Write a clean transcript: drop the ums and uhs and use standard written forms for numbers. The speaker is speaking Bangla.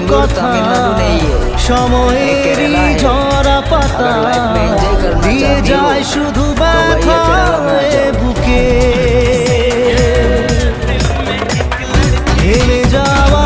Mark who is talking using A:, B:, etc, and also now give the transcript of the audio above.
A: কথা সময়েরই ঝরা পাতা দিয়ে যায় শুধু ব্যথায় বুকে হেলে যাওয়া